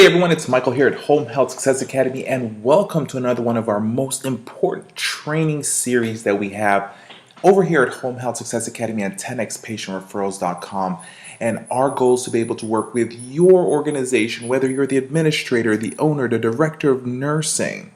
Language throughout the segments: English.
Hey everyone, it's Michael here at Home Health Success Academy, and welcome to another one of our most important training series that we have over here at Home Health Success Academy at 10xpatientreferrals.com. And our goal is to be able to work with your organization, whether you're the administrator, the owner, the director of nursing,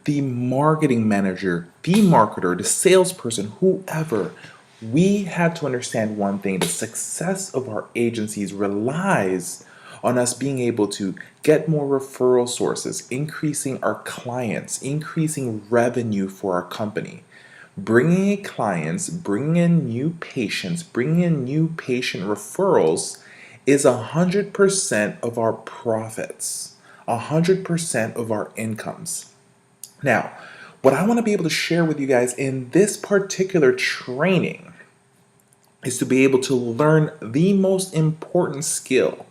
the marketing manager, the marketer, the salesperson, whoever. We have to understand one thing: the success of our agencies relies on us being able to get more referral sources, increasing our clients, increasing revenue for our company. Bringing in clients, bringing in new patients, bringing in new patient referrals is 100% of our profits, 100% of our incomes. Now, what I want to be able to share with you guys in this particular training is to be able to learn the most important skill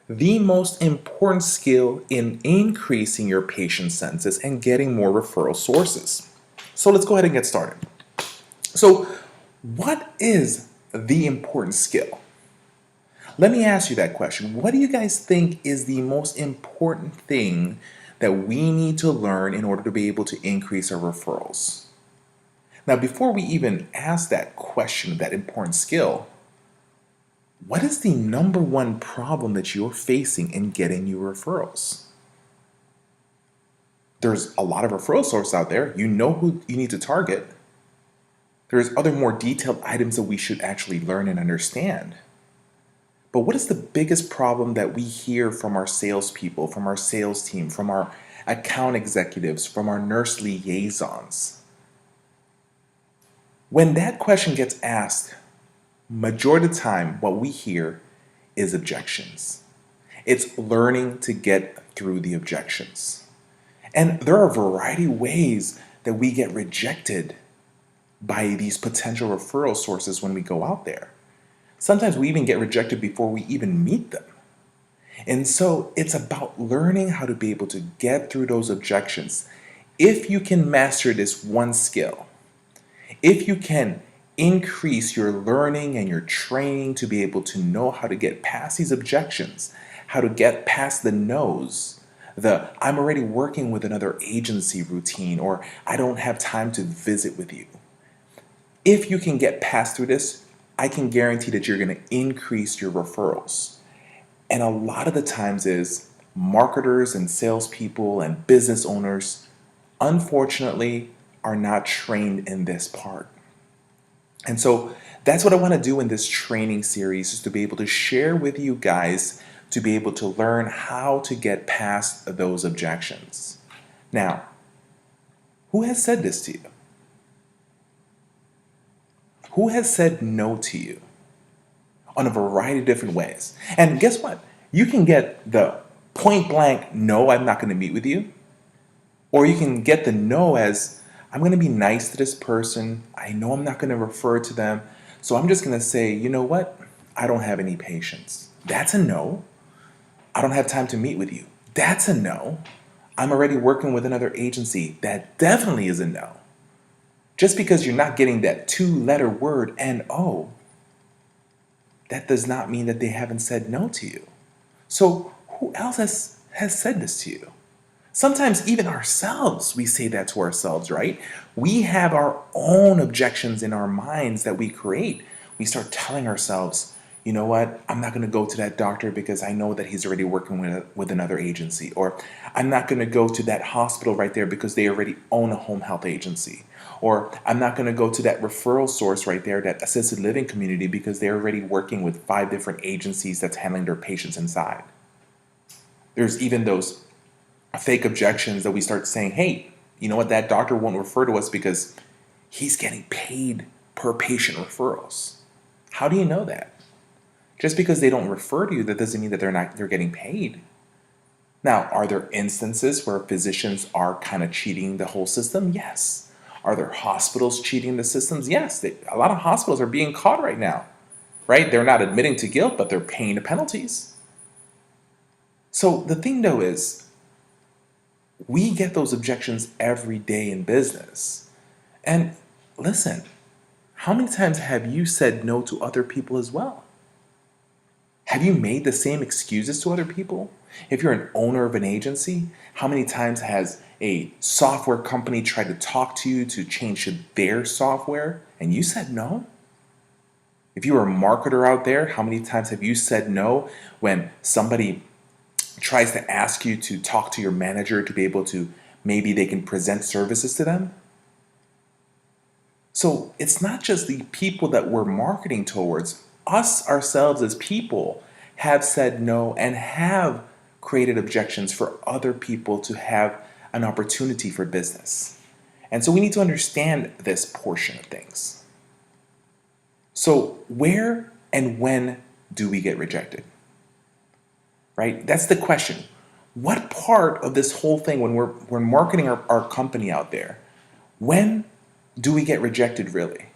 in increasing your patient census and getting more referral sources. So let's go ahead and get started. So what is the important skill? Let me ask you that question. What do you guys think is the most important thing that we need to learn in order to be able to increase our referrals? Now, before we even ask that question, that important skill, what is the number one problem that you're facing in getting your referrals? There's a lot of referral sources out there. You know who you need to target. There's other more detailed items that we should actually learn and understand. But what is the biggest problem that we hear from our salespeople, from our sales team, from our account executives, from our nurse liaisons? When that question gets asked, majority of the time, what we hear is objections. It's learning to get through the objections. And there are a variety of ways that we get rejected by these potential referral sources when we go out there. Sometimes we even get rejected before we even meet them. And so it's about learning how to be able to get through those objections. If you can master this one skill, if you can increase your learning and your training to be able to know how to get past these objections, how to get past the no's, the I'm already working with another agency routine, or I don't have time to visit with you. If you can get past through this, I can guarantee that you're going to increase your referrals. And a lot of the times is marketers and salespeople and business owners, unfortunately, are not trained in this part. And so that's what I want to do in this training series, is to be able to share with you guys to be able to learn how to get past those objections. Now, who has said this to you? Who has said no to you on a variety of different ways? And guess what? You can get the point blank, no, I'm not going to meet with you. Or you can get the no as, I'm going to be nice to this person. I know I'm not going to refer to them. So I'm just going to say, you know what? I don't have any patience. That's a no. I don't have time to meet with you. That's a no. I'm already working with another agency. That definitely is a no. Just because you're not getting that two-letter word N-O, that does not mean that they haven't said no to you. So who else has said this to you? Sometimes even ourselves, we say that to ourselves, right? We have our own objections in our minds that we create. We start telling ourselves, you know what? I'm not going to go to that doctor because I know that he's already working with another agency. Or I'm not going to go to that hospital right there because they already own a home health agency. Or I'm not going to go to that referral source right there, that assisted living community, because they're already working with 5 different agencies that's handling their patients inside. There's even those fake objections that we start saying, hey, you know what, that doctor won't refer to us because he's getting paid per patient referrals. How do you know that? Just because they don't refer to you, that doesn't mean that they're getting paid. Now, are there instances where physicians are kind of cheating the whole system? Yes. Are there hospitals cheating the systems? Yes. A lot of hospitals are being caught right now, right? They're not admitting to guilt, but they're paying the penalties. So the thing though is, we get those objections every day in business. And listen, how many times have you said no to other people as well? Have you made the same excuses to other people? If you're an owner of an agency, how many times has a software company tried to talk to you to change to their software and you said no? If you are a marketer out there, how many times have you said no when somebody tries to ask you to talk to your manager to be able to, maybe they can present services to them? So it's not just the people that we're marketing towards. Us ourselves as people have said no and have created objections for other people to have an opportunity for business. And so we need to understand this portion of things. So where and when do we get rejected? Right? That's the question. What part of this whole thing, when we're marketing our company out there, when do we get rejected really?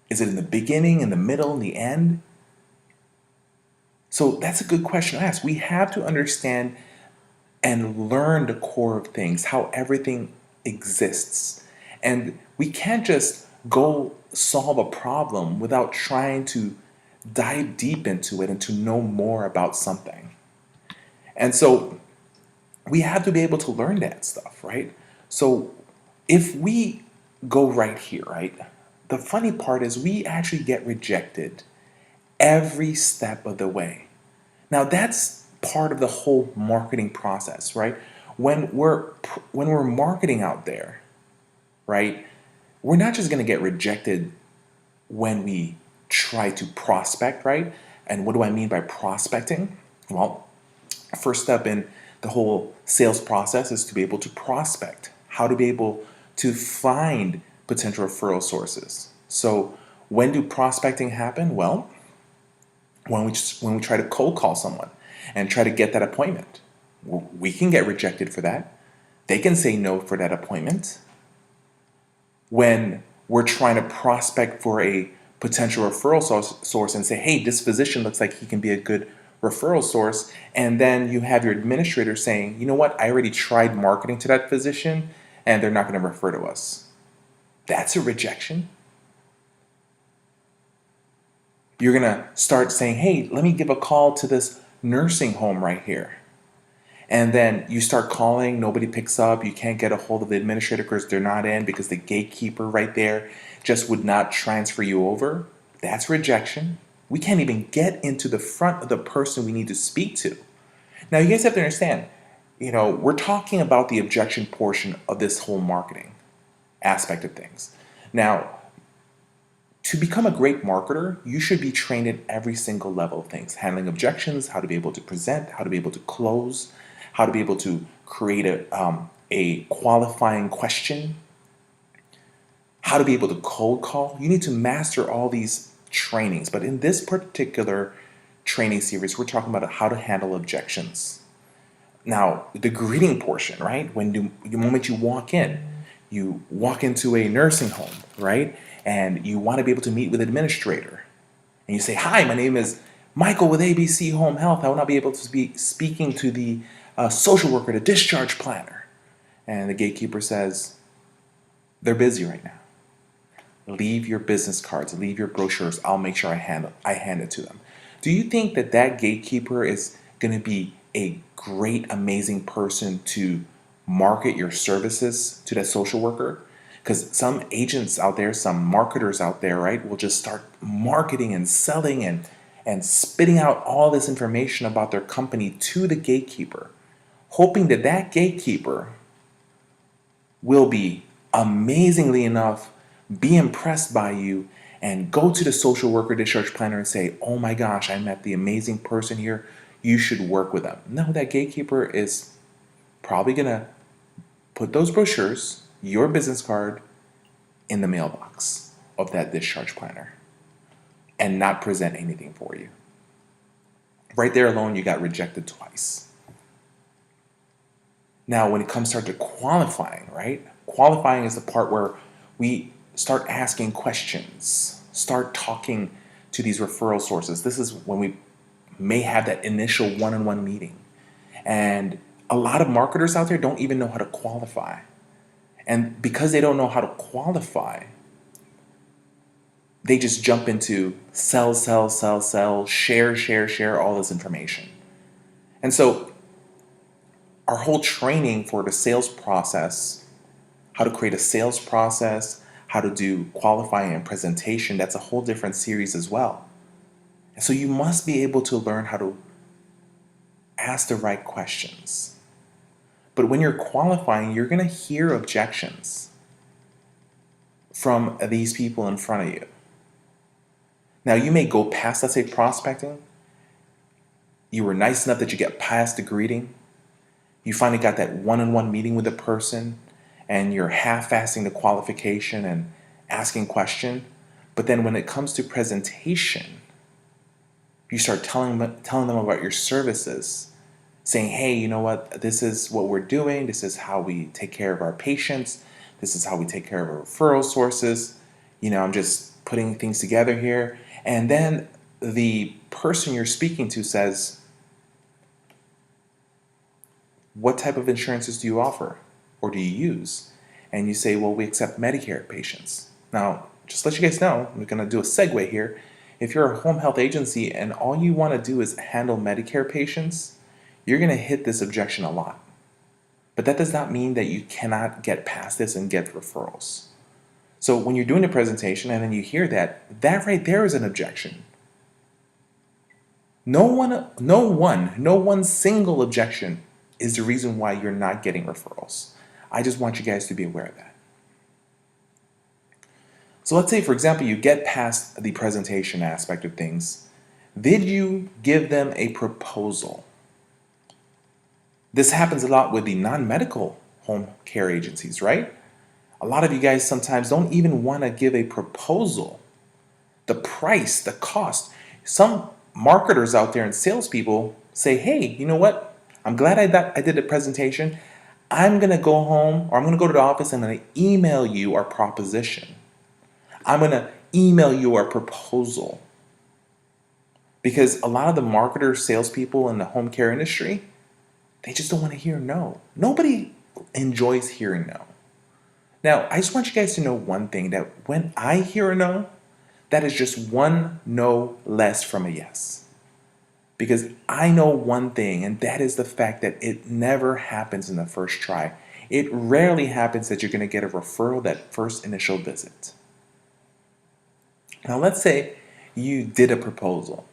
Is it in the beginning, in the middle, in the end? So that's a good question to ask. We have to understand and learn the core of things, how everything exists. And we can't just go solve a problem without trying to dive deep into it and to know more about something. And so we have to be able to learn that stuff, right? So if we go right here, right? The funny part is we actually get rejected every step of the way. Now that's part of the whole marketing process, right? When we're marketing out there, right? We're not just going to get rejected when we try to prospect, right? And what do I mean by prospecting? Well, first step in the whole sales process is to be able to prospect, how to be able to find potential referral sources. So when do prospecting happen? Well, when we try to cold call someone and try to get that appointment. We can get rejected for that. They can say no for that appointment. When we're trying to prospect for a potential referral source and say, hey, this physician looks like he can be a good referral source, and then you have your administrator saying, you know what, I already tried marketing to that physician and they're not going to refer to us. That's a rejection. You're going to start saying, hey, let me give a call to this nursing home right here. And then you start calling, nobody picks up, you can't get a hold of the administrator because they're not in, because the gatekeeper right there just would not transfer you over. That's rejection. We can't even get into the front of the person we need to speak to. Now you guys have to understand, we're talking about the objection portion of this whole marketing aspect of things. Now, to become a great marketer, you should be trained at every single level of things. Handling objections, how to be able to present, how to be able to close, how to be able to create a qualifying question, how to be able to cold call. You need to master all these trainings. But in this particular training series, we're talking about how to handle objections. Now, the greeting portion, right? The moment you walk into a nursing home, right? And you want to be able to meet with an administrator. And you say, hi, my name is Michael with ABC Home Health. I will not be able to be speaking to the social worker, the discharge planner. And the gatekeeper says, they're busy right now. Leave your business cards, leave your brochures. I'll make sure I hand it to them. Do you think that gatekeeper is going to be a great, amazing person to market your services to that social worker? Because some agents out there, some marketers out there, right, will just start marketing and selling and spitting out all this information about their company to the gatekeeper, hoping that gatekeeper will be amazingly enough, be impressed by you, and go to the social worker, discharge planner, and say, oh my gosh, I met the amazing person here. You should work with them. No, that gatekeeper is probably going to put those brochures, your business card, in the mailbox of that discharge planner and not present anything for you. Right there alone, you got rejected twice. Now, when it comes to qualifying, right? Qualifying is the part where we start asking questions, start talking to these referral sources. This is when we may have that initial one-on-one meeting. And a lot of marketers out there don't even know how to qualify. And because they don't know how to qualify, they just jump into sell, share all this information. And so our whole training for the sales process, how to create a sales process, how to do qualifying and presentation, that's a whole different series as well. And so you must be able to learn how to ask the right questions. But when you're qualifying, you're going to hear objections from these people in front of you. Now, you may go past, let's say, prospecting. You were nice enough that you get past the greeting. You finally got that one-on-one meeting with a person, and you're half-assing the qualification and asking question. But then when it comes to presentation, you start telling them about your services, saying, hey, you know what, this is what we're doing. This is how we take care of our patients. This is how we take care of our referral sources. I'm just putting things together here. And then the person you're speaking to says, what type of insurances do you offer or do you use? And you say, well, we accept Medicare patients. Now, just to let you guys know, I'm going to do a segue here. If you're a home health agency and all you want to do is handle Medicare patients, you're going to hit this objection a lot. But that does not mean that you cannot get past this and get referrals. So when you're doing a presentation and then you hear that right there is an objection. No one single objection is the reason why you're not getting referrals. I just want you guys to be aware of that. So let's say, for example, you get past the presentation aspect of things. Did you give them a proposal? This happens a lot with the non-medical home care agencies, right? A lot of you guys sometimes don't even want to give a proposal. The price, the cost. Some marketers out there and salespeople say, hey, you know what? I'm glad I did a presentation. I'm going to go home, or I'm going to go to the office and I'm going to email you our proposition. I'm going to email you our proposal. Because a lot of the marketers, salespeople in the home care industry, they just don't want to hear no. Nobody enjoys hearing no. Now, I just want you guys to know one thing, that when I hear a no, that is just one no less from a yes. Because I know one thing, and that is the fact that it never happens in the first try. It rarely happens that you're going to get a referral that first initial visit. Now, let's say you did a proposal.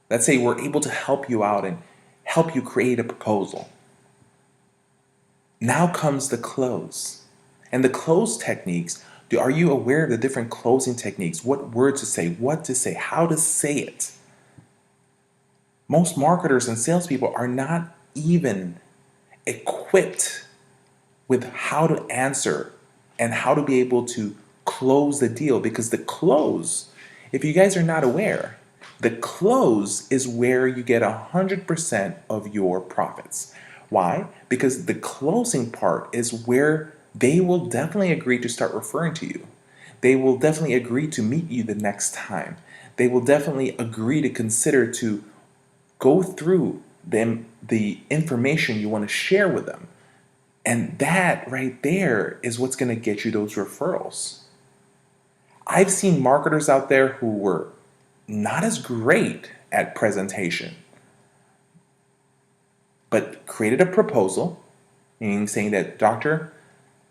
Let's say we're able to help you out and help you create a proposal. Now comes the close. And the close techniques, are you aware of the different closing techniques? What words to say, what to say, how to say it? Most marketers and salespeople are not even equipped with how to answer and how to be able to close the deal, because the close, if you guys are not aware, the close is where you get 100% of your profits. Why? Because the closing part is where they will definitely agree to start referring to you. They will definitely agree to meet you the next time. They will definitely agree to consider to go through the information you want to share with them. And that right there is what's going to get you those referrals. I've seen marketers out there who were not as great at presentation, but created a proposal, meaning saying that, doctor,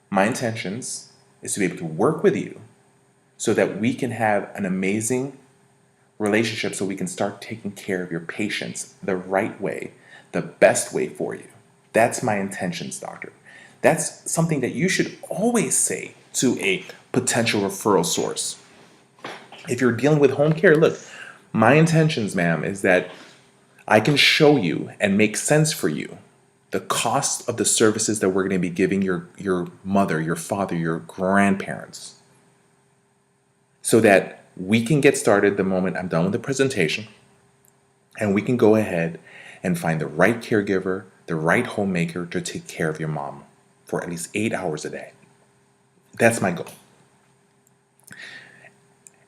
my intentions is to be able to work with you so that we can have an amazing relationship, so we can start taking care of your patients the right way, the best way for you. That's my intentions, doctor. That's something that you should always say to a potential referral source. If you're dealing with home care, look, my intentions, ma'am, is that I can show you and make sense for you the cost of the services that we're going to be giving your mother, your father, your grandparents, so that we can get started the moment I'm done with the presentation, and we can go ahead and find the right caregiver, the right homemaker to take care of your mom for at least 8 hours a day. That's my goal.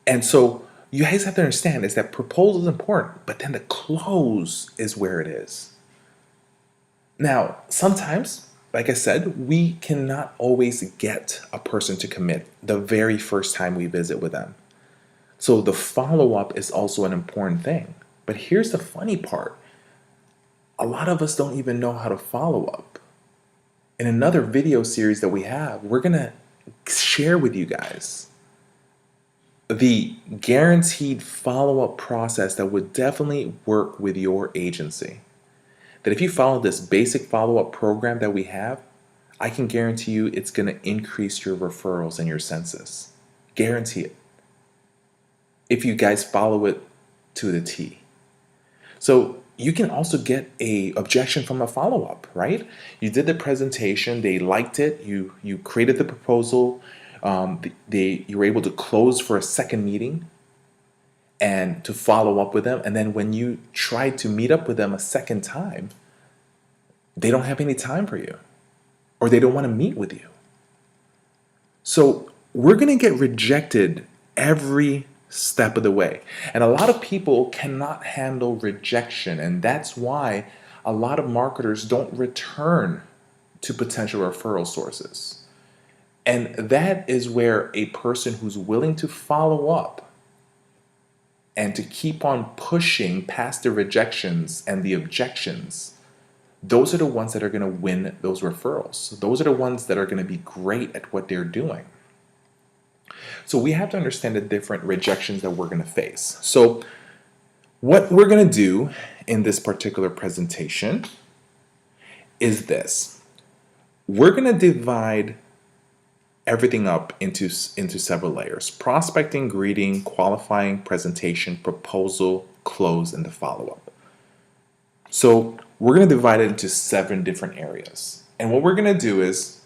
And so you guys have to understand is that proposal is important, but then the close is where it is. Now, sometimes, like I said, we cannot always get a person to commit the very first time we visit with them. So the follow-up is also an important thing. But here's the funny part. a lot of us don't even know how to follow up. In another video series that we have, we're going to share with you guys the guaranteed follow-up process that would definitely work with your agency. That if you follow this basic follow-up program that we have, I can guarantee you it's going to increase your referrals and your census. Guarantee it. If you guys follow it to the T. So you can also get a objection from a follow-up, right? You did the presentation, they liked it, you created the proposal, you were able to close for a second meeting and to follow up with them. And then when you try to meet up with them a second time, they don't have any time for you or they don't want to meet with you. So we're going to get rejected every step of the way. And a lot of people cannot handle rejection. And that's why a lot of marketers don't return to potential referral sources. And that is where a person who's willing to follow up and to keep on pushing past the rejections and the objections, those are the ones that are going to win those referrals. Those are the ones that are going to be great at what they're doing. So we have to understand the different rejections that we're going to face. So what we're going to do in this particular presentation is this. We're going to divide everything up into several layers: prospecting, greeting, qualifying, presentation, proposal, close, and the follow-up. So we're going to divide it into 7 different areas. And what we're going to do is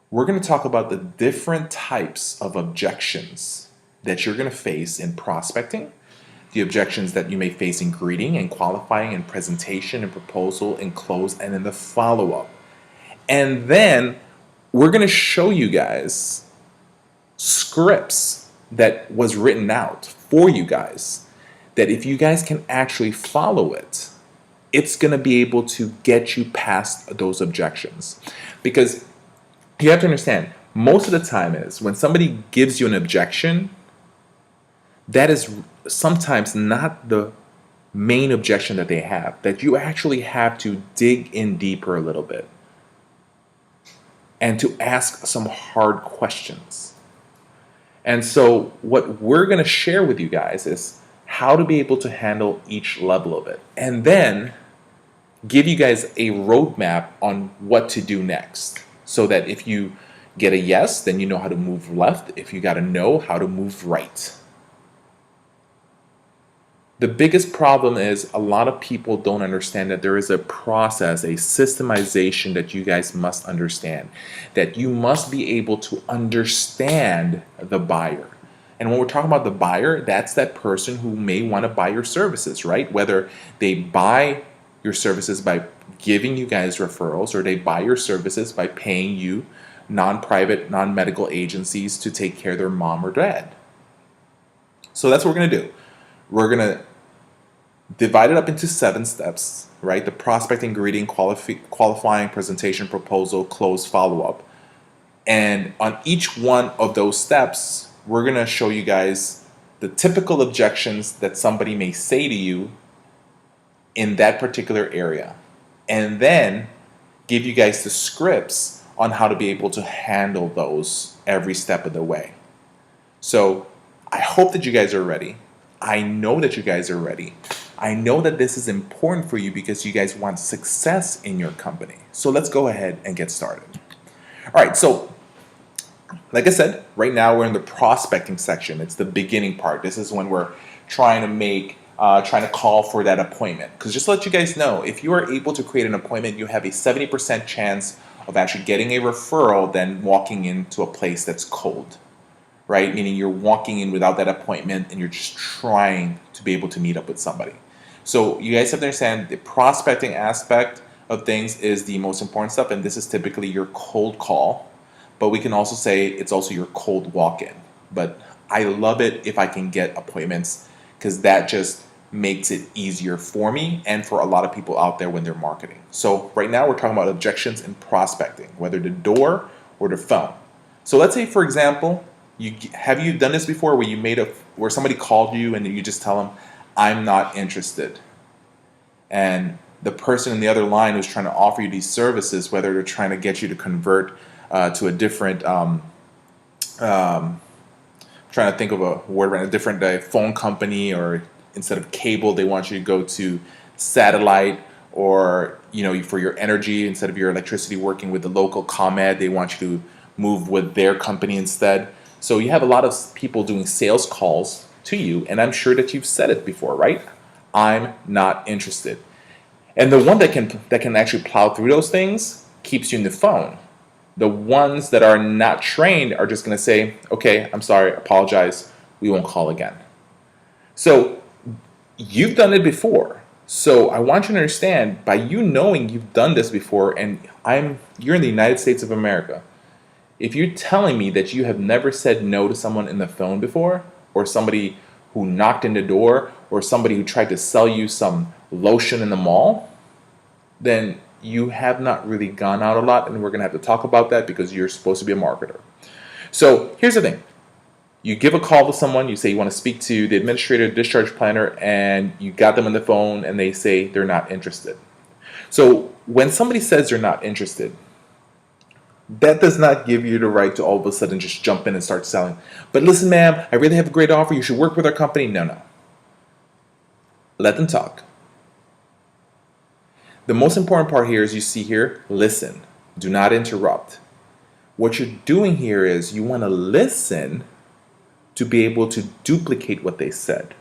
we're going to talk about the different types of objections that you're going to face in prospecting, the objections that you may face in greeting and qualifying and presentation and proposal and close, and then the follow-up. And then we're going to show you guys scripts that was written out for you guys, that if you guys can actually follow it, it's going to be able to get you past those objections. Because you have to understand, most of the time is when somebody gives you an objection, that is sometimes not the main objection that they have, that you actually have to dig in deeper a little bit and to ask some hard questions. And so what we're going to share with you guys is how to be able to handle each level of it, and then give you guys a roadmap on what to do next, so that if you get a yes, then you know how to move left. If you got a no, how to move right. The biggest problem is a lot of people don't understand that there is a process, a systemization that you guys must understand, that you must be able to understand the buyer. And when we're talking about the buyer, that's that person who may want to buy your services, right? Whether they buy your services by giving you guys referrals, or they buy your services by paying you non-private, non-medical agencies to take care of their mom or dad. So that's what we're going to do. We're going to divide it up into 7 steps, right? The prospecting, greeting, qualifying, presentation, proposal, close, follow-up. And on each one of those steps, we're going to show you guys the typical objections that somebody may say to you in that particular area. And then give you guys the scripts on how to be able to handle those every step of the way. So I hope that you guys are ready. I know that you guys are ready. I know that this is important for you because you guys want success in your company. So let's go ahead and get started. All right, so like I said, right now we're in the prospecting section. It's the beginning part. This is when we're trying to call for that appointment. Because just to let you guys know, if you are able to create an appointment, you have a 70% chance of actually getting a referral than walking into a place that's cold, right? Meaning you're walking in without that appointment and you're just trying to be able to meet up with somebody. So you guys have to understand the prospecting aspect of things is the most important stuff, and this is typically your cold call, but we can also say it's also your cold walk-in. But I love it if I can get appointments, because that just makes it easier for me and for a lot of people out there when they're marketing. So right now we're talking about objections and prospecting, whether the door or the phone. So let's say, for example, have you done this before where somebody called you and you just tell them, I'm not interested. And the person in the other line who's trying to offer you these services, whether they're trying to get you to convert to a different, trying to think of a word right, a different phone company, or instead of cable, they want you to go to satellite, or for your energy, instead of your electricity working with the local ComEd, they want you to move with their company instead. So you have a lot of people doing sales calls to you, and I'm sure that you've said it before, right? I'm not interested. And the one that can actually plow through those things keeps you in the phone. The ones that are not trained are just going to say, okay, I'm sorry, apologize, we won't call again. So you've done it before. So I want you to understand, by you knowing you've done this before, and you're in the United States of America, if you're telling me that you have never said no to someone in the phone before, or somebody who knocked in the door, or somebody who tried to sell you some lotion in the mall, then you have not really gone out a lot, and we're going to have to talk about that because you're supposed to be a marketer. So here's the thing. You give a call to someone, you say you want to speak to the administrator, discharge planner, and you got them on the phone and they say they're not interested. So when somebody says they're not interested, that does not give you the right to all of a sudden just jump in and start selling. But listen, ma'am, I really have a great offer. You should work with our company. No. Let them talk. The most important part here is, you see here, listen. Do not interrupt. What you're doing here is you want to listen to be able to duplicate what they said.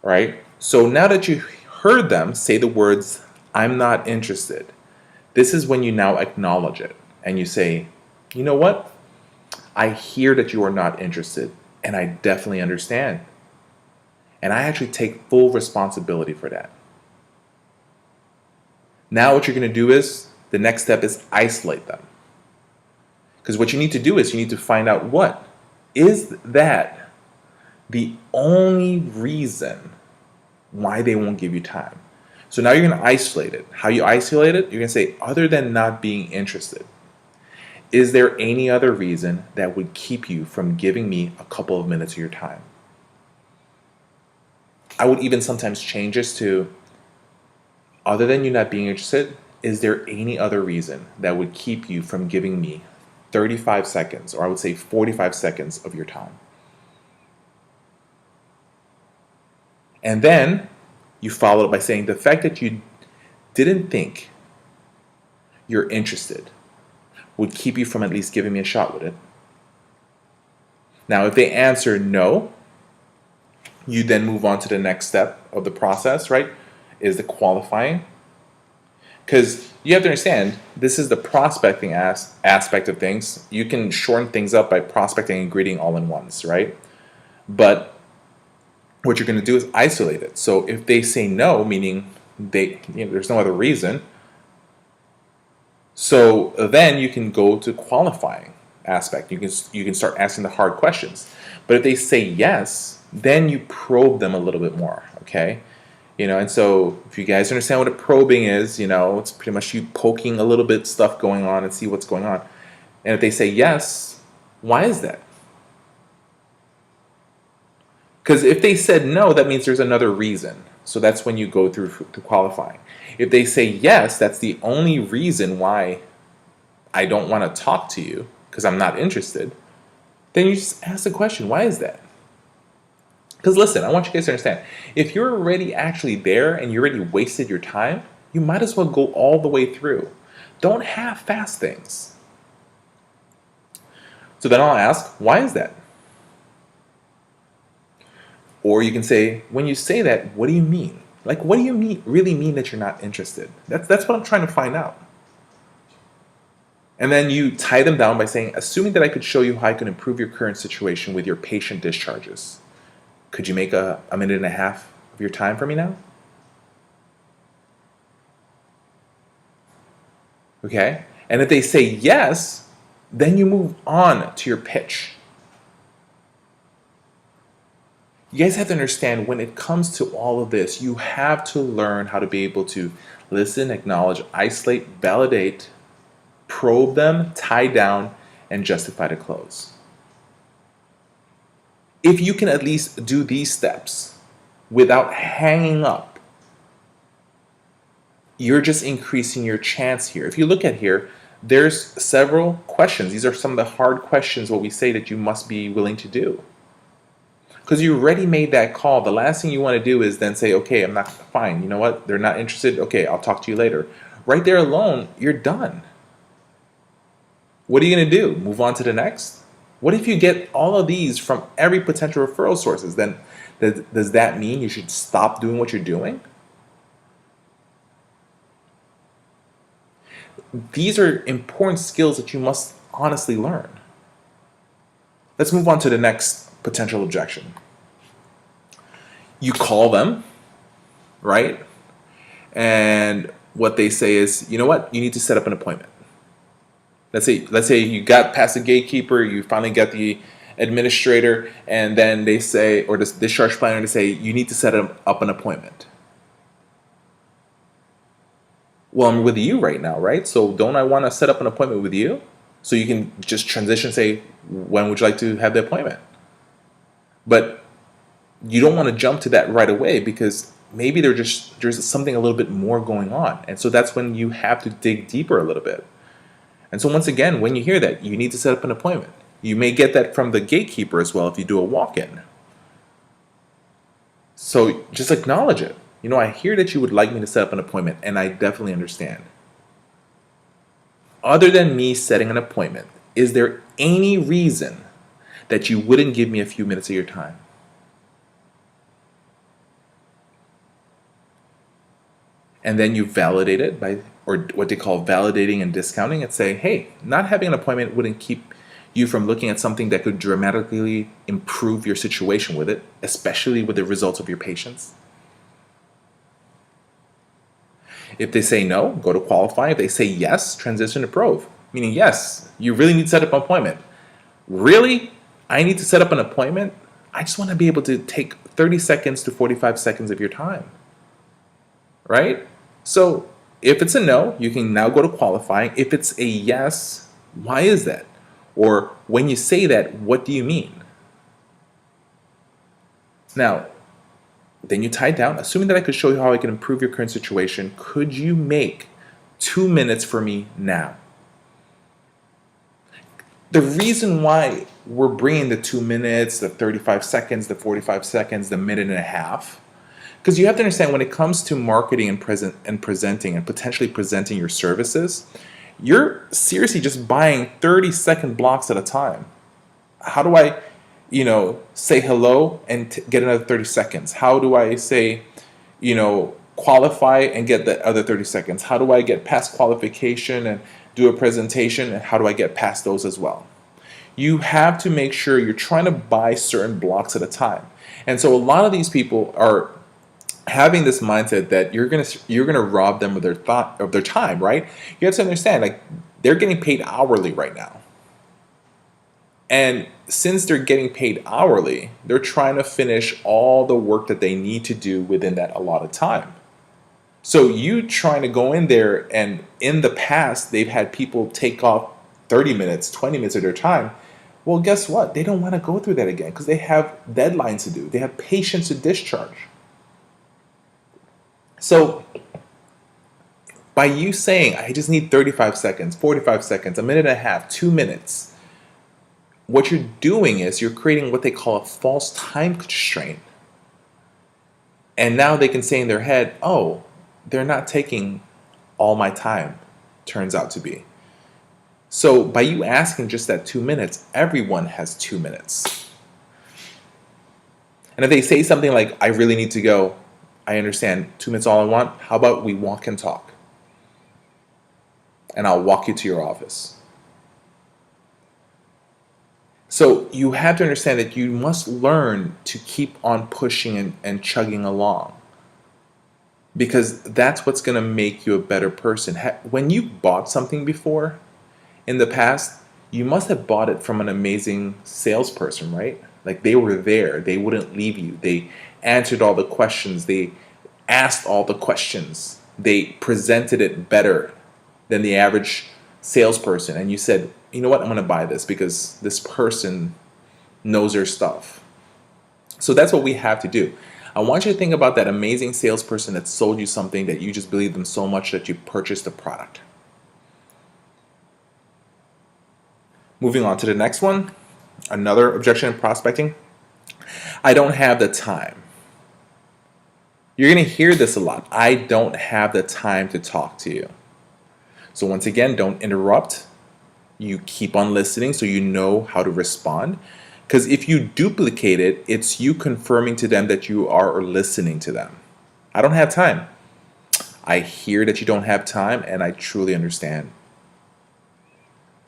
Right? So now that you heard them say the words, I'm not interested, this is when you now acknowledge it. And you say, you know what? I hear that you are not interested, and I definitely understand. And I actually take full responsibility for that. Now what you're going to do is, the next step is isolate them. Because what you need to do is you need to find out, what is that the only reason why they won't give you time. So now you're going to isolate it. How you isolate it? You're going to say, other than not being interested, is there any other reason that would keep you from giving me a couple of minutes of your time? I would even sometimes change this to, other than you not being interested, is there any other reason that would keep you from giving me 35 seconds, or I would say 45 seconds of your time? And then you follow it by saying, the fact that you didn't think you're interested would keep you from at least giving me a shot with it. Now, if they answer no, you then move on to the next step of the process, right? Is the qualifying. Because you have to understand, this is the prospecting aspect of things. You can shorten things up by prospecting and greeting all in once, right? But what you're going to do is isolate it. So if they say no, meaning there's no other reason, so then you can go to qualifying aspect. You can start asking the hard questions. But if they say yes, then you probe them a little bit more, okay? And so if you guys understand what a probing is, it's pretty much you poking a little bit stuff going on and see what's going on. And if they say yes, why is that? Because if they said no, that means there's another reason. So that's when you go through to qualifying. If they say yes, that's the only reason why I don't want to talk to you, because I'm not interested, then you just ask the question, why is that? Because listen, I want you guys to understand, if you're already actually there and you already wasted your time, you might as well go all the way through. Don't half-fast things. So then I'll ask, why is that? Or you can say, when you say that, what do you mean? Like, what do you really mean that you're not interested? That's what I'm trying to find out. And then you tie them down by saying, assuming that I could show you how I can improve your current situation with your patient discharges, could you make a minute and a half of your time for me now? Okay? And if they say yes, then you move on to your pitch. You guys have to understand, when it comes to all of this, you have to learn how to be able to listen, acknowledge, isolate, validate, probe them, tie down, and justify the close. If you can at least do these steps without hanging up, you're just increasing your chance here. If you look at here, there's several questions. These are some of the hard questions, what we say that you must be willing to do. Because you already made that call. The last thing you want to do is then say, okay, I'm not fine. You know what? They're not interested. Okay, I'll talk to you later. Right there alone, you're done. What are you going to do? Move on to the next? What if you get all of these from every potential referral sources? Then does that mean you should stop doing what you're doing? These are important skills that you must honestly learn. Let's move on to the next potential objection. You call them, right? And what they say is, you know what? You need to set up an appointment. Let's say you got past the gatekeeper, you finally got the administrator, and then they say, or the discharge planner, they say, you need to set up an appointment. Well, I'm with you right now, right? So don't I want to set up an appointment with you? So you can just transition, say, when would you like to have the appointment? But you don't want to jump to that right away because maybe there's something a little bit more going on. And so that's when you have to dig deeper a little bit. And so once again, when you hear that, you need to set up an appointment. You may get that from the gatekeeper as well if you do a walk-in. So just acknowledge it. You know, I hear that you would like me to set up an appointment, and I definitely understand. Other than me setting an appointment, is there any reason that you wouldn't give me a few minutes of your time? And then you validate it by, or what they call validating and discounting, and say, hey, not having an appointment wouldn't keep you from looking at something that could dramatically improve your situation with it, especially with the results of your patients. If they say no, go to qualify. If they say yes, transition to prove. Meaning, yes, you really need to set up an appointment. Really? I need to set up an appointment? I just want to be able to take 30 seconds to 45 seconds of your time. Right? So if it's a no, you can now go to qualifying. If it's a yes, why is that? Or when you say that, what do you mean? Now, then you tie it down. Assuming that I could show you how I can improve your current situation, could you make 2 minutes for me now? The reason why we're bringing the 2 minutes, the 35 seconds, the 45 seconds, the minute and a half, because you have to understand when it comes to marketing and presenting and potentially presenting your services, you're seriously just buying 30-second blocks at a time. How do I say hello and get another 30 seconds? How do I say, qualify and get the other 30 seconds? How do I get past qualification and do a presentation? And how do I get past those as well? You have to make sure you're trying to buy certain blocks at a time. And so a lot of these people are having this mindset that you're gonna rob them of their time, right? You have to understand, like, they're getting paid hourly right now. And since they're getting paid hourly, they're trying to finish all the work that they need to do within that allotted time. So you trying to go in there, and in the past, they've had people take off 30 minutes, 20 minutes of their time. Well, guess what? They don't want to go through that again because they have deadlines to do. They have patients to discharge. So by you saying, I just need 35 seconds, 45 seconds, a minute and a half, 2 minutes, what you're doing is you're creating what they call a false time constraint. And now they can say in their head, oh, they're not taking all my time, turns out to be. So by you asking just that 2 minutes, everyone has 2 minutes. And if they say something like, I really need to go, I understand, 2 minutes all I want, how about we walk and talk? And I'll walk you to your office. So you have to understand that you must learn to keep on pushing and chugging along, because that's what's going to make you a better person. When you bought something before in the past, you must have bought it from an amazing salesperson, right? Like, they were there. They wouldn't leave you. They answered all the questions. They asked all the questions. They presented it better than the average salesperson. And you said, you know what, I'm going to buy this because this person knows their stuff. So that's what we have to do. I want you to think about that amazing salesperson that sold you something that you just believed them so much that you purchased the product. Moving on to the next one, another objection in prospecting. I don't have the time. You're going to hear this a lot. I don't have the time to talk to you. So once again, don't interrupt. You keep on listening so you know how to respond. Because if you duplicate it, it's you confirming to them that you are listening to them. I don't have time. I hear that you don't have time, and I truly understand.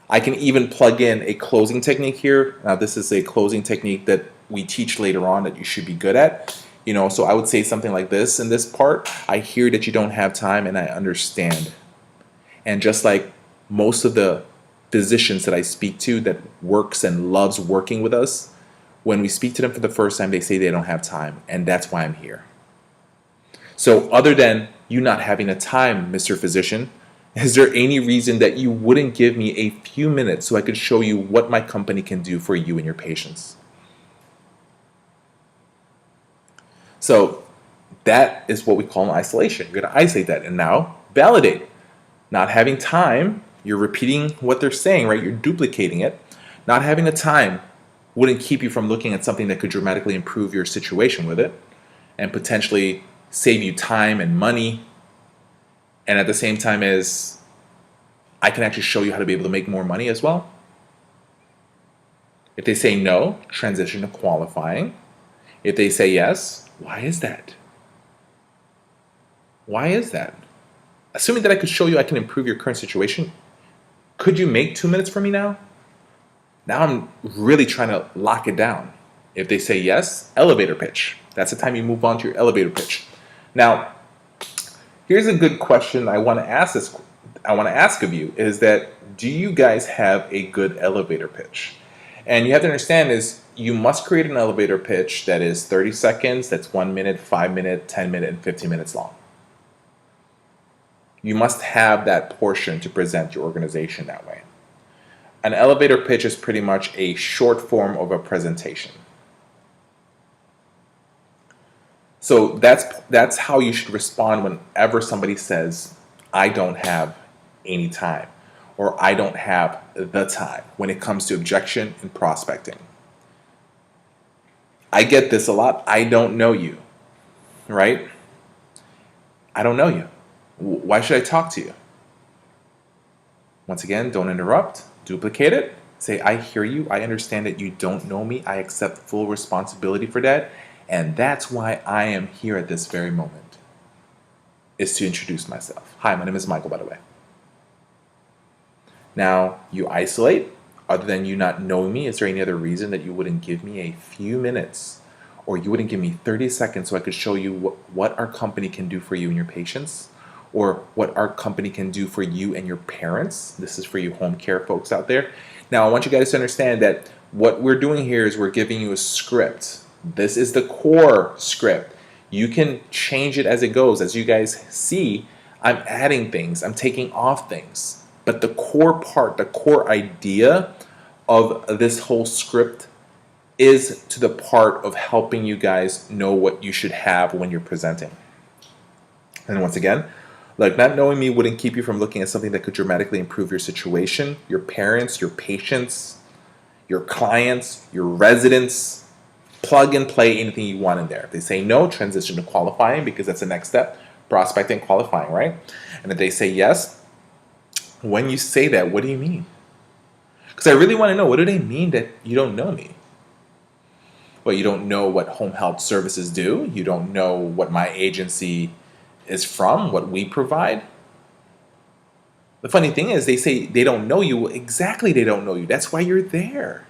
I can even plug in a closing technique here. Now, this is a closing technique that we teach later on that you should be good at. So I would say something like this in this part. I hear that you don't have time, and I understand. And just like most of the physicians that I speak to that works and loves working with us, when we speak to them for the first time, they say they don't have time, and that's why I'm here. So other than you not having the time, Mr. Physician, is there any reason that you wouldn't give me a few minutes so I could show you what my company can do for you and your patients? So that is what we call an isolation. You're going to isolate that and now validate. Not having time, you're repeating what they're saying, right? You're duplicating it. Not having the time wouldn't keep you from looking at something that could dramatically improve your situation with it and potentially save you time and money. And at the same time as I can actually show you how to be able to make more money as well. If they say no, transition to qualifying. If they say yes, why is that? Why is that? Assuming that I could show you I can improve your current situation, could you make 2 minutes for me now? Now I'm really trying to lock it down. If they say yes, elevator pitch. That's the time you move on to your elevator pitch. Now, here's a good question I want to ask of you is that, do you guys have a good elevator pitch? And you have to understand is you must create an elevator pitch that is 30 seconds, that's 1 minute, 5 minute, 10 minute, and 15 minutes long. You must have that portion to present your organization that way. An elevator pitch is pretty much a short form of a presentation. So that's how you should respond whenever somebody says, I don't have any time, or I don't have the time when it comes to objection and prospecting. I get this a lot. I don't know you, right? I don't know you. Why should I talk to you? Once again, don't interrupt, duplicate it. Say, I hear you. I understand that you don't know me. I accept full responsibility for that. And that's why I am here at this very moment, is to introduce myself. Hi, my name is Michael, by the way. Now, you isolate. Other than you not knowing me, is there any other reason that you wouldn't give me a few minutes, or you wouldn't give me 30 seconds so I could show you what our company can do for you and your patients, or what our company can do for you and your parents? This is for you home care folks out there. Now, I want you guys to understand that what we're doing here is we're giving you a script. This is the core script. You can change it as it goes. As you guys see, I'm adding things, I'm taking off things. But the core part, the core idea of this whole script is to the part of helping you guys know what you should have when you're presenting. And once again, like, not knowing me wouldn't keep you from looking at something that could dramatically improve your situation, your parents, your patients, your clients, your residents. Plug and play anything you want in there. If they say no, transition to qualifying, because that's the next step, prospecting, qualifying, right? And if they say yes, when you say that, what do you mean? Because I really want to know, what do they mean that you don't know me? Well, you don't know what home health services do. You don't know what my agency is from, what we provide. The funny thing is, they say they don't know you. Well, exactly, they don't know you. That's why you're there.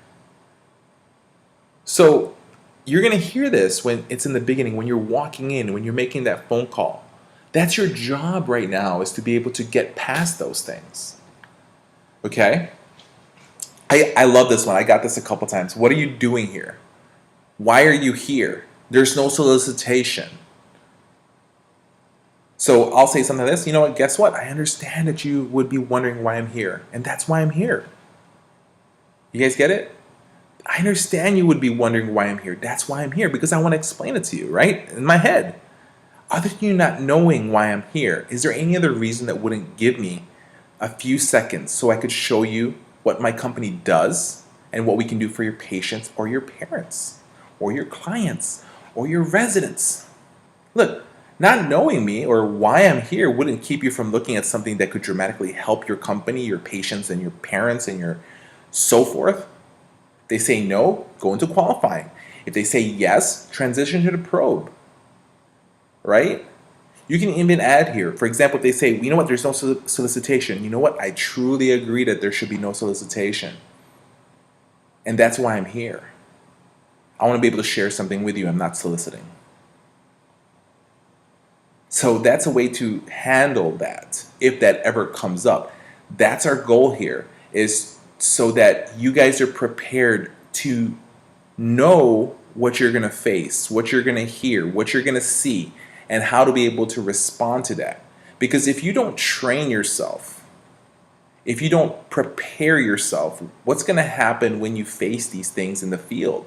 So you're going to hear this when it's in the beginning, when you're walking in, when you're making that phone call. That's your job right now, is to be able to get past those things. Okay? I love this one. I got this a couple times. What are you doing here? Why are you here? There's no solicitation. So I'll say something like this. You know what? Guess what? I understand that you would be wondering why I'm here. And that's why I'm here. You guys get it? I understand you would be wondering why I'm here. That's why I'm here, because I want to explain it to you, right? In my head. Other than you not knowing why I'm here, is there any other reason that wouldn't give me a few seconds so I could show you what my company does and what we can do for your patients or your parents or your clients or your residents? Look, not knowing me or why I'm here wouldn't keep you from looking at something that could dramatically help your company, your patients, and your parents, and your so forth. If they say no, go into qualifying. If they say yes, transition to the probe, right? You can even add here, for example, if they say, you know what, there's no solicitation. You know what, I truly agree that there should be no solicitation. And that's why I'm here. I want to be able to share something with you. I'm not soliciting. So that's a way to handle that if that ever comes up. That's our goal here, is so that you guys are prepared to know what you're going to face, what you're going to hear, what you're going to see, and how to be able to respond to that. Because if you don't train yourself, if you don't prepare yourself, what's going to happen when you face these things in the field?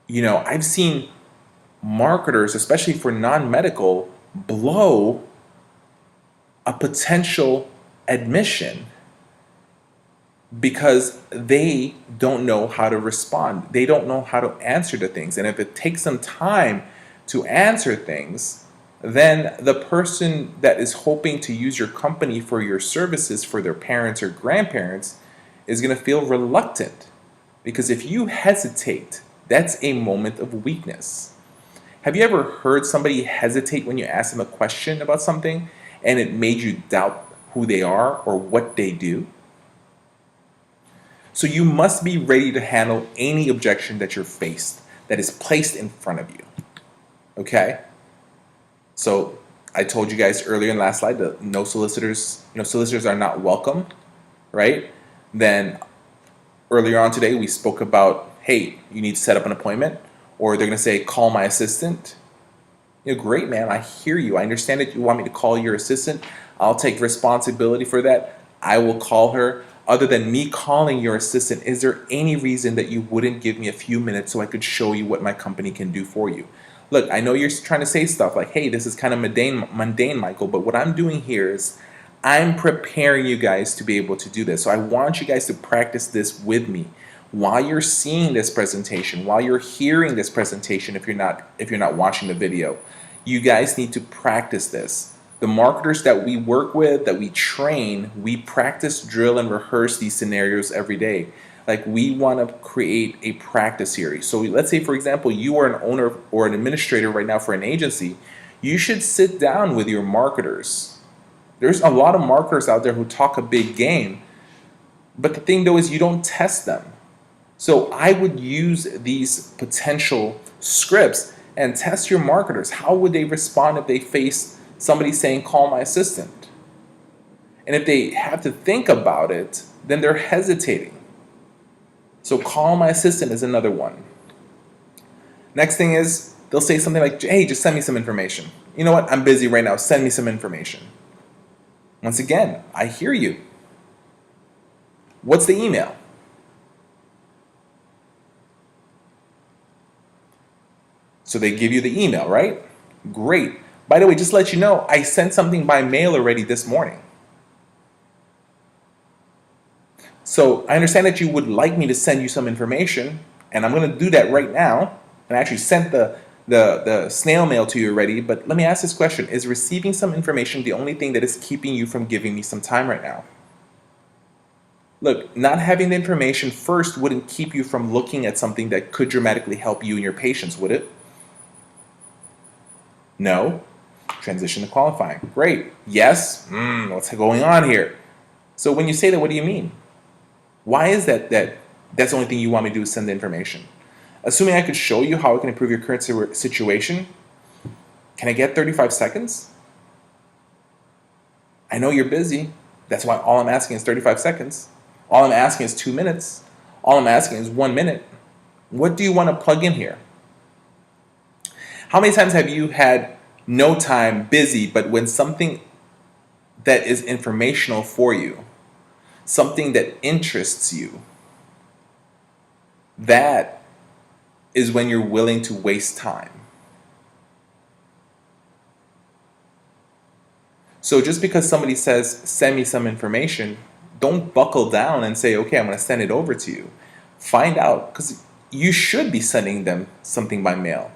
You know, I've seen marketers, especially for non-medical, blow a potential admission because they don't know how to respond. They don't know how to answer to things. And if it takes some time to answer things, then the person that is hoping to use your company for your services for their parents or grandparents is going to feel reluctant. Because if you hesitate, that's a moment of weakness. Have you ever heard somebody hesitate when you ask them a question about something and it made you doubt who they are or what they do? So you must be ready to handle any objection that you're faced, that is placed in front of you. Okay? So I told you guys earlier in the last slide that no solicitors, solicitors are not welcome, right? Then earlier on today we spoke about, hey, you need to set up an appointment, or they're going to say, call my assistant. Great, man, I hear you. I understand that you want me to call your assistant. I'll take responsibility for that. I will call her. Other than me calling your assistant, is there any reason that you wouldn't give me a few minutes so I could show you what my company can do for you? Look, I know you're trying to say stuff like, hey, this is kind of mundane, Michael, but what I'm doing here is I'm preparing you guys to be able to do this. So I want you guys to practice this with me. While you're seeing this presentation, while you're hearing this presentation, if you're not watching the video, you guys need to practice this. The marketers that we work with, that we train, we practice, drill, and rehearse these scenarios every day. Like, we want to create a practice here. So let's say, for example, you are an owner or an administrator right now for an agency. You should sit down with your marketers. There's a lot of marketers out there who talk a big game, but the thing though is you don't test them. So I would use these potential scripts and test your marketers. How would they respond if they face somebody saying, call my assistant? And if they have to think about it, then they're hesitating. So call my assistant is another one. Next thing is, they'll say something like, hey, just send me some information. You know what? I'm busy right now. Send me some information. Once again, I hear you. What's the email? So they give you the email, right? Great. By the way, just to let you know, I sent something by mail already this morning. So I understand that you would like me to send you some information, and I'm going to do that right now. And I actually sent the snail mail to you already, but let me ask this question. Is receiving some information the only thing that is keeping you from giving me some time right now? Look, not having the information first wouldn't keep you from looking at something that could dramatically help you and your patients, would it? No. Transition to qualifying. Great. Yes. What's going on here? So when you say that, what do you mean? Why is that's the only thing you want me to do is send the information? Assuming I could show you how I can improve your current situation, can I get 35 seconds? I know you're busy. That's why all I'm asking is 35 seconds. All I'm asking is 2 minutes. All I'm asking is 1 minute. What do you want to plug in here? How many times have you had no time, busy, but when something that is informational for you, something that interests you, that is when you're willing to waste time. So just because somebody says, send me some information, don't buckle down and say, okay, I'm going to send it over to you. Find out, because you should be sending them something by mail.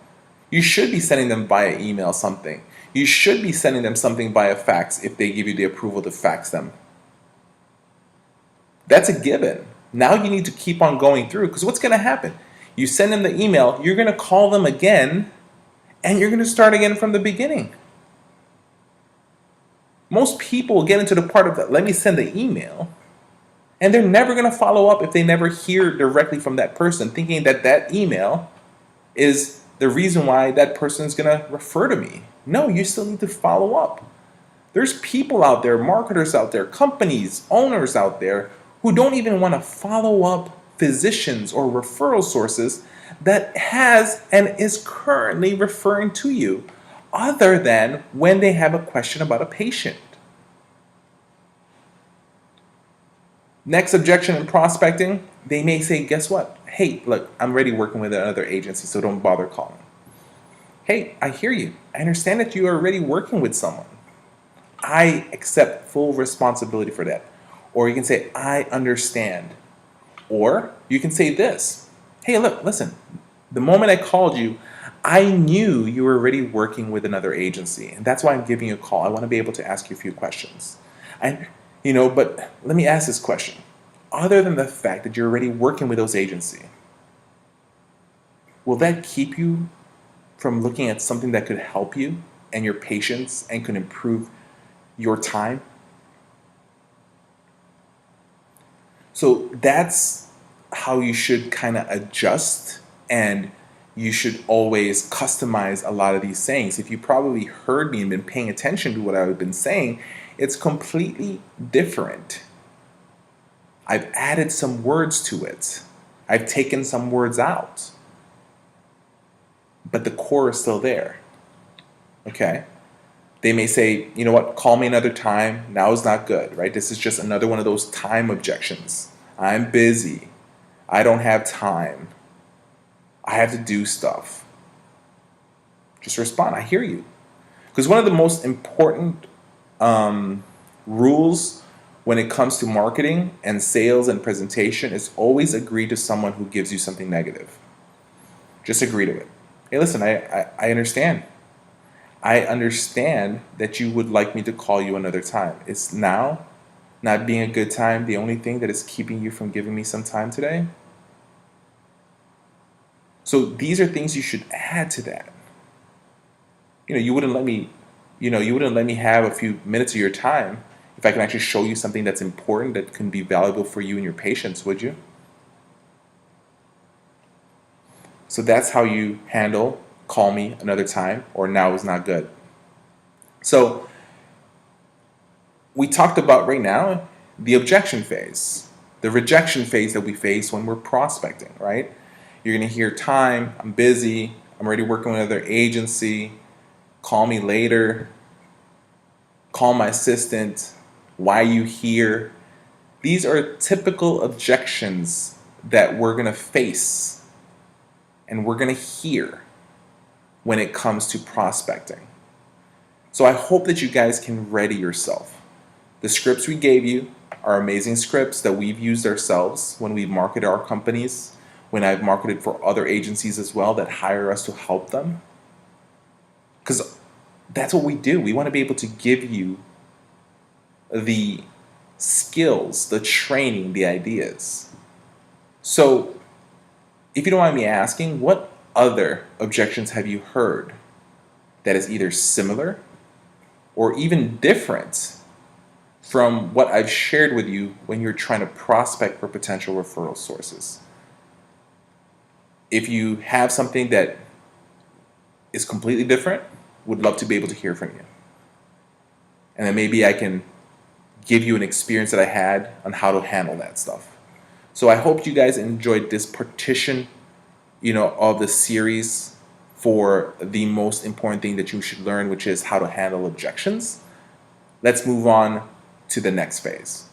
You should be sending them via email something. You should be sending them something via fax if they give you the approval to fax them. That's a given. Now you need to keep on going through, because what's going to happen? You send them the email, you're going to call them again, and you're going to start again from the beginning. Most people get into the part of that, let me send the email, and they're never going to follow up if they never hear directly from that person, thinking that that email is the reason why that person is going to refer to me. No, you still need to follow up. There's people out there, marketers out there, companies, owners out there who don't even want to follow up physicians or referral sources that has and is currently referring to you, other than when they have a question about a patient. Next objection in prospecting, they may say, guess what? Hey, look, I'm already working with another agency, so don't bother calling. Hey, I hear you. I understand that you are already working with someone. I accept full responsibility for that. Or you can say, I understand. Or you can say this. Hey, look, listen. The moment I called you, I knew you were already working with another agency, and that's why I'm giving you a call. I want to be able to ask you a few questions. But let me ask this question. Other than the fact that you're already working with those agencies, will that keep you from looking at something that could help you and your patients and could improve your time? So that's how you should kind of adjust, and you should always customize a lot of these sayings. If you probably heard me and been paying attention to what I've been saying, it's completely different. I've added some words to it. I've taken some words out. But the core is still there. Okay? They may say, you know what, call me another time. Now is not good, right? This is just another one of those time objections. I'm busy. I don't have time. I have to do stuff. Just respond. I hear you. Because one of the most important rules when it comes to marketing and sales and presentation is always agree to someone who gives you something negative. Just agree to it. Hey, listen, I understand. I understand that you would like me to call you another time. It's now not being a good time the only thing that is keeping you from giving me some time today? So these are things you should add to that. You wouldn't let me have a few minutes of your time if I can actually show you something that's important that can be valuable for you and your patients, would you? So that's how you handle call me another time or now is not good. So we talked about right now the objection phase, the rejection phase that we face when we're prospecting, right? You're going to hear time, I'm busy, I'm already working with another agency, call me later, call my assistant, why are you here? These are typical objections that we're going to face and we're going to hear when it comes to prospecting. So I hope that you guys can ready yourself. The scripts we gave you are amazing scripts that we've used ourselves when we've marketed our companies, when I've marketed for other agencies as well that hire us to help them. Because that's what we do. We want to be able to give you the skills, the training, the ideas. So if you don't mind me asking, what other objections have you heard that is either similar or even different from what I've shared with you when you're trying to prospect for potential referral sources? If you have something that is completely different, would love to be able to hear from you. And then maybe I can give you an experience that I had on how to handle that stuff. So I hope you guys enjoyed this partition, of the series for the most important thing that you should learn, which is how to handle objections. Let's move on to the next phase.